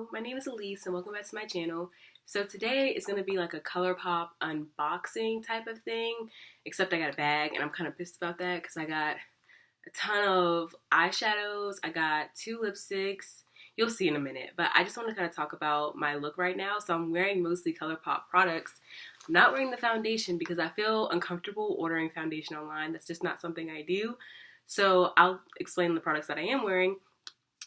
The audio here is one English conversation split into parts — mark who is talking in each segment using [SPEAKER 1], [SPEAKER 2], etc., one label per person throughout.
[SPEAKER 1] Hello, my name is Elise and welcome back to my channel. So today is going to be like a Colourpop unboxing type of thing, except I got a bag and I'm kind of pissed about that because I got a ton of eyeshadows, I got 2 lipsticks, you'll see in a minute, but I just want to kind of talk about my look right now. So I'm wearing mostly Colourpop products. I'm not wearing the foundation because I feel uncomfortable ordering foundation online. That's just not something I do. So I'll explain the products that I am wearing.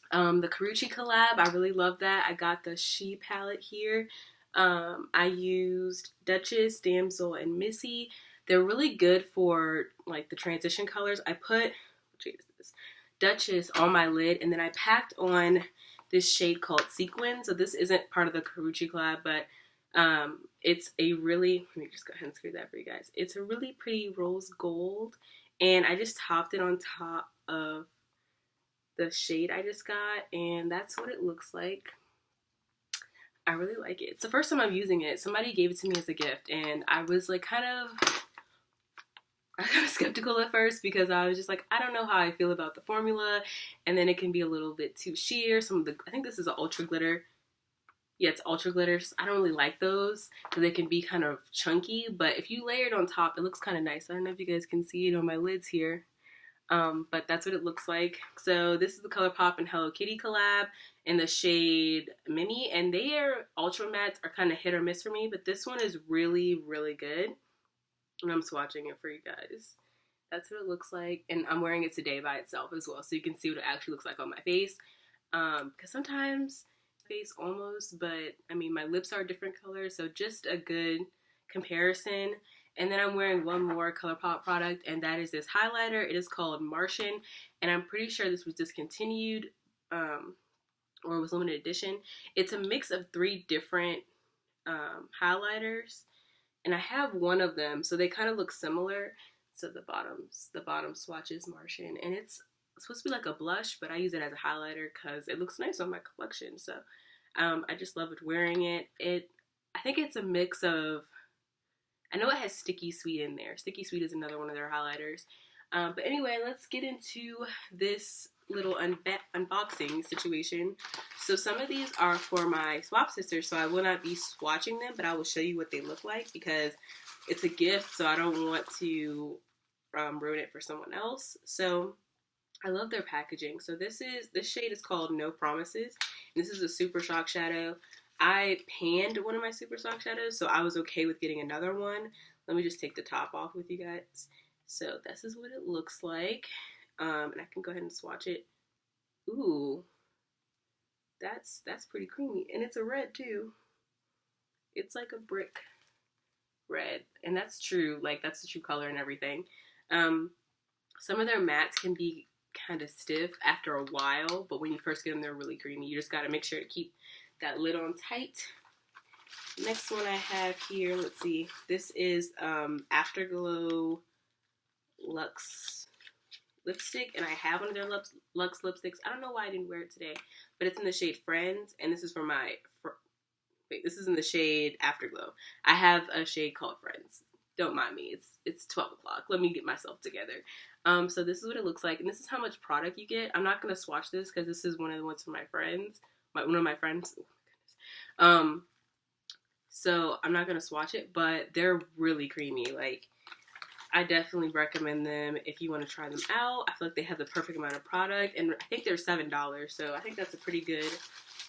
[SPEAKER 1] The Karuchi collab, I really love that. I got the She palette here. I used Duchess, Damsel, and Missy. They're really good for like the transition colors. I put, what shade is this? Duchess on my lid, and then I packed on this shade called Sequin. So this isn't part of the Karuchi collab, but it's a really, let me just go ahead and screw that for you guys. It's a really pretty rose gold, and I just topped it on top of the shade I just got, and that's what it looks like. I really like it. It's the first time I'm using it. Somebody gave it to me as a gift, and I was like kind of skeptical at first because I was just like, I don't know how I feel about the formula, and then it can be a little bit too sheer. I think this is an ultra glitter. Yeah, it's ultra glitters. I don't really like those because they can be kind of chunky, but if you layer it on top, it looks kind of nice. I don't know if you guys can see it on my lids here. But that's what it looks like. So this is the Colourpop and Hello Kitty collab in the shade Mimi, and their ultra mattes are kind of hit or miss for me, but this one is really, really good. And I'm swatching it for you guys. That's what it looks like, and I'm wearing it today by itself as well, so you can see what it actually looks like on my face. Because sometimes face almost, but I mean my lips are a different color, so just a good comparison. And then I'm wearing one more Colourpop product, and that is this highlighter. It is called Martian, and I'm pretty sure this was discontinued or was limited edition. It's a mix of 3 different highlighters, and I have one of them, so they kind of look similar. So the bottom swatch is Martian, and it's supposed to be like a blush, but I use it as a highlighter because it looks nice on my collection. So I just loved wearing it. I think it's a mix of, I know it has Sticky Sweet in there. Sticky Sweet is another one of their highlighters. But anyway, let's get into this little unboxing situation. So some of these are for my swap sisters, so I will not be swatching them, but I will show you what they look like because it's a gift, so I don't want to ruin it for someone else. So I love their packaging. So this shade is called No Promises. This is a Super Shock Shadow. I panned one of my Super Shock shadows, so I was okay with getting another one. Let me just take the top off with you guys. So this is what it looks like. And I can go ahead and swatch it. Ooh, that's pretty creamy. And it's a red too. It's like a brick red. And that's true, like that's the true color and everything. Some of their mattes can be kind of stiff after a while, but when you first get them, they're really creamy. You just gotta make sure to keep that lid on tight. Next one I have here, let's see. This is Afterglow Luxe lipstick, and I have one of their Luxe lipsticks. I don't know why I didn't wear it today, but it's in the shade Friends, and this is for my, this is in the shade Afterglow. I have a shade called Friends. Don't mind me, it's 12 o'clock. Let me get myself together. So this is what it looks like, and this is how much product you get. I'm not going to swatch this because this is one of the ones for my friends. One of my friends. Oh my goodness. So I'm not gonna swatch it, but they're really creamy. Like, I definitely recommend them if you want to try them out. I feel like they have the perfect amount of product, and I think they're $7, so I think that's a pretty good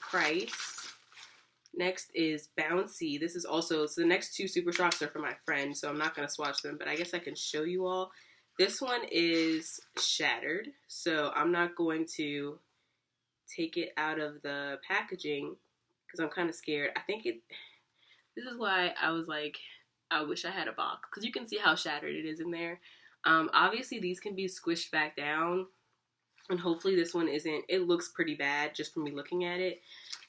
[SPEAKER 1] price. Next is Bouncy. This is also, so the next 2 Super Shocks are for my friend, so I'm not gonna swatch them, but I guess I can show you all. This one is shattered, so I'm not going to take it out of the packaging because I'm kind of scared. This is why I was like, I wish I had a box, because you can see how shattered it is in there. Obviously these can be squished back down, and hopefully this one isn't. It looks pretty bad just from me looking at it,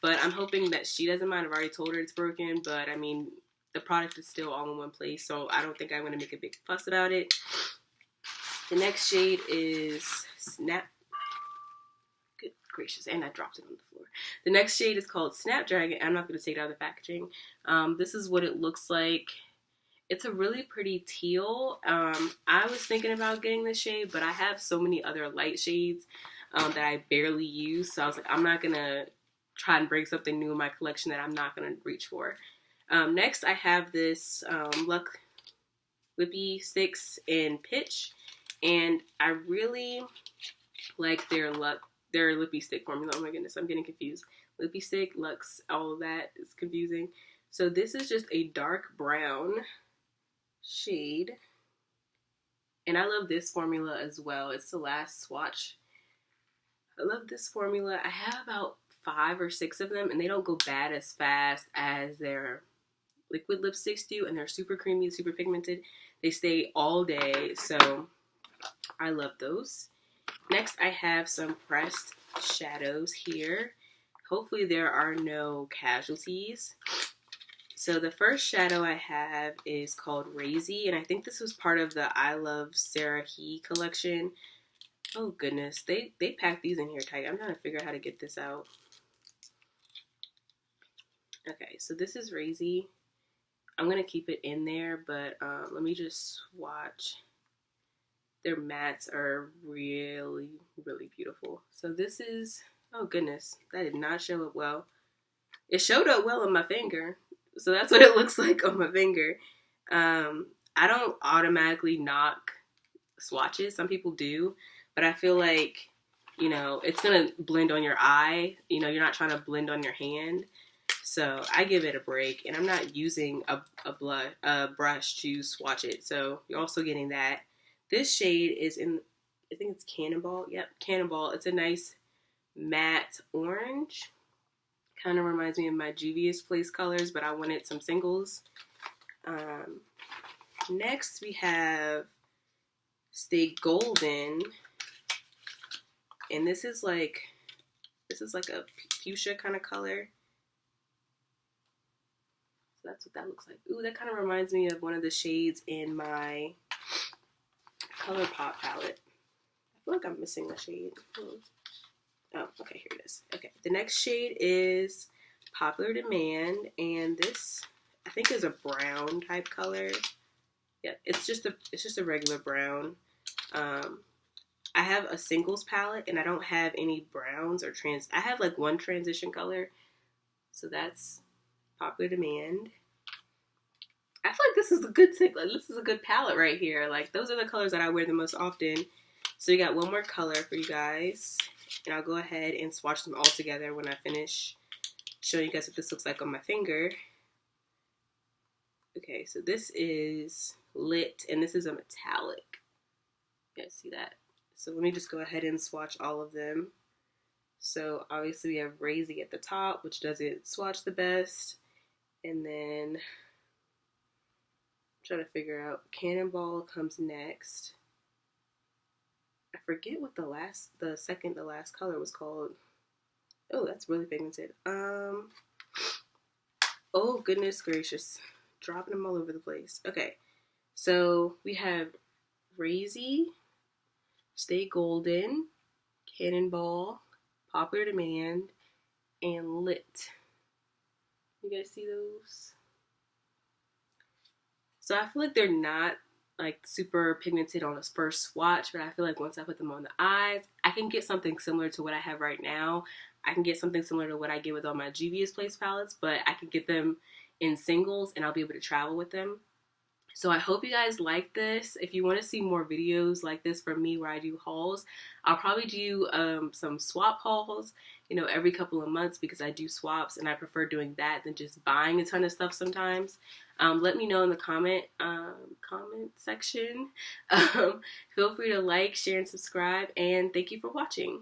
[SPEAKER 1] but I'm hoping that she doesn't mind. I've already told her it's broken, but I mean the product is still all in one place, so I don't think I'm going to make a big fuss about it. The next shade is Good gracious, and I dropped it on the floor. The next shade is called Snapdragon. I'm not going to take it out of the packaging. This is what it looks like. It's a really pretty teal. I was thinking about getting this shade, but I have so many other light shades that I barely use. So I was like, I'm not going to try and bring something new in my collection that I'm not going to reach for. Next, I have this Luck Lippy Sticks in Pitch, and I really like their Lippy Stick formula. Oh my goodness, I'm getting confused. Lippy Stick, Lux, all of that is confusing. So this is just a dark brown shade, and I love this formula as well. It's the last swatch. I love this formula. I have about 5 or 6 of them, and they don't go bad as fast as their liquid lipsticks do, and they're super creamy, super pigmented. They stay all day, so I love those. Next, I have some pressed shadows here. Hopefully there are no casualties. So the first shadow I have is called Razy, and I think this was part of the I Love Sarah He collection. Oh goodness, they packed these in here tight. I'm trying to figure out how to get this out. Okay, so this is Razy. I'm going to keep it in there, but let me just swatch. Their mattes are really, really beautiful. So this is, oh goodness, that did not show up well. It showed up well on my finger. So that's what it looks like on my finger. I don't automatically knock swatches. Some people do. But I feel like, you know, it's going to blend on your eye. You know, you're not trying to blend on your hand. So I give it a break. And I'm not using a brush to swatch it. So you're also getting that. This shade is in, I think it's Cannonball. Yep, Cannonball. It's a nice matte orange. Kind of reminds me of my Juvia's Place colors, but I wanted some singles. Next, we have Stay Golden. And this is like a fuchsia kind of color. So that's what that looks like. Ooh, that kind of reminds me of one of the shades in my Colourpop palette. I feel like I'm missing a shade. Oh, okay, here it is. Okay, the next shade is Popular Demand, and this I think is a brown type color. Yeah, it's just a regular brown. I have a singles palette, and I don't have any browns or I have like one transition color, so that's Popular Demand. I feel like this is a good this is a good palette right here. Like those are the colors that I wear the most often. So we got one more color for you guys. And I'll go ahead and swatch them all together when I finish showing you guys what this looks like on my finger. Okay, so this is Lit, and this is a metallic. You guys see that? So let me just go ahead and swatch all of them. So obviously we have Razy at the top, which doesn't swatch the best. And then I'm trying to figure out, Cannonball comes next. I forget what the last color was called. Oh, that's really pigmented. Oh, goodness gracious. Dropping them all over the place. Okay, so we have Razy, Stay Golden, Cannonball, Popular Demand, and Lit. You guys see those? So I feel like they're not like super pigmented on this first swatch, but I feel like once I put them on the eyes, I can get something similar to what I have right now. I can get something similar to what I get with all my Juvia's Place palettes, but I can get them in singles and I'll be able to travel with them. So I hope you guys like this. If you want to see more videos like this from me where I do hauls, I'll probably do some swap hauls, you know, every couple of months because I do swaps and I prefer doing that than just buying a ton of stuff sometimes. Let me know in the comment section. Feel free to like, share, and subscribe, and thank you for watching.